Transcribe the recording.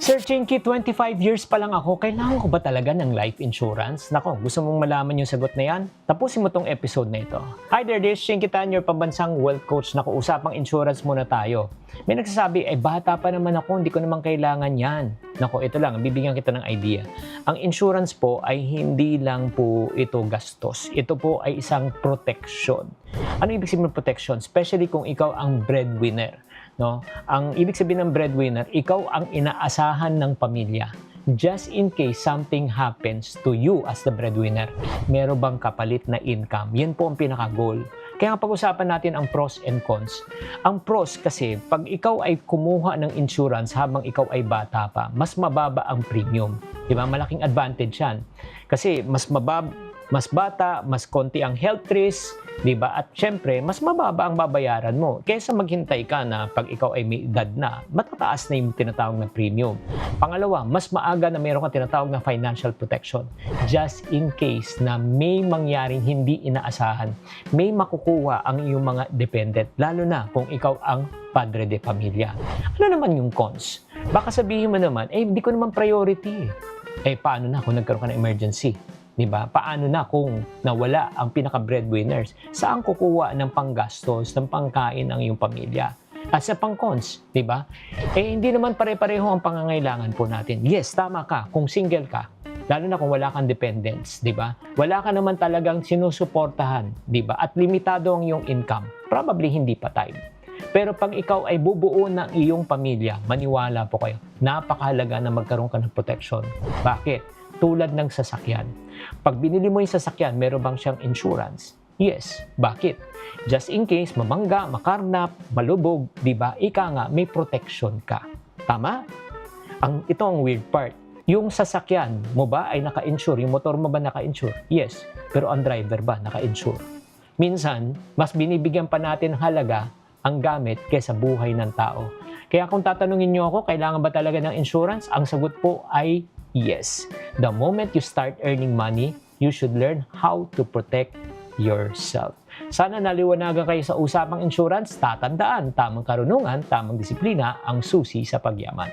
Sir Chinky, 25 years pa lang ako, kailangan ko ba talaga ng life insurance? Nako, gusto mong malaman yung sagot na yan? Tapusin mo tong episode na ito. Hi there, this is Chinky Tan, your pambansang wealth coach. Nako, usapang insurance muna tayo. May nagsasabi, bata pa naman ako, hindi ko naman kailangan yan. Nako, ito lang, bibigyan kita ng idea. Ang insurance po ay hindi lang po ito gastos. Ito po ay isang protection. Ano ibig sabihin ng protection? Especially kung ikaw ang breadwinner. No? Ang ibig sabihin ng breadwinner, ikaw ang inaasahan ng pamilya. Just in case something happens to you as the breadwinner, meron bang kapalit na income? Yan po ang pinaka-goal. Kaya pag-usapan natin ang pros and cons. Ang pros kasi, pag ikaw ay kumuha ng insurance habang ikaw ay bata pa, mas mababa ang premium. Diba? Malaking advantage yan. Kasi mas bata, mas konti ang health risk, di ba? At syempre, mas mababa ang babayaran mo. Kaysa maghintay ka na pag ikaw ay may edad na, matataas na yung tinatawag na premium. Pangalawa, mas maaga na mayroon kang tinatawag na financial protection. Just in case na may mangyaring hindi inaasahan, may makukuha ang iyong mga dependent, lalo na kung ikaw ang padre de pamilya. Ano naman yung cons? Baka sabihin mo naman, di ko naman priority. Paano na kung nagkaroon ka ng emergency? Diba? Paano na kung nawala ang pinaka-breadwinners? Saan kukuha ng panggastos, ng pangkain ang iyong pamilya? At sa pang-cons, diba? Hindi naman pare-pareho ang pangangailangan po natin. Yes, tama ka kung single ka. Lalo na kung wala kang dependents, diba? Wala ka naman talagang sinusuportahan, diba? At limitado ang iyong income. Probably hindi pa time. Pero pag ikaw ay bubuo ng iyong pamilya, maniwala po kayo, napakahalaga na magkaroon ka ng protection. Bakit? Tulad ng sasakyan. Pag binili mo yung sasakyan, meron bang siyang insurance? Yes. Bakit? Just in case, mamangga, makarnap, malubog, di ba? Ika nga, may protection ka. Tama? Ito ang weird part. Yung sasakyan mo ba ay naka-insure? Yung motor mo ba naka-insure? Yes. Pero ang driver ba naka-insure? Minsan, mas binibigyan pa natin halaga ang gamit kaysa buhay ng tao. Kaya kung tatanungin niyo ako, kailangan ba talaga ng insurance? Ang sagot po ay yes. The moment you start earning money, you should learn how to protect yourself. Sana naliwanagan kayo sa usapang insurance. Tatandaan, tamang karunungan, tamang disiplina ang susi sa pagyaman.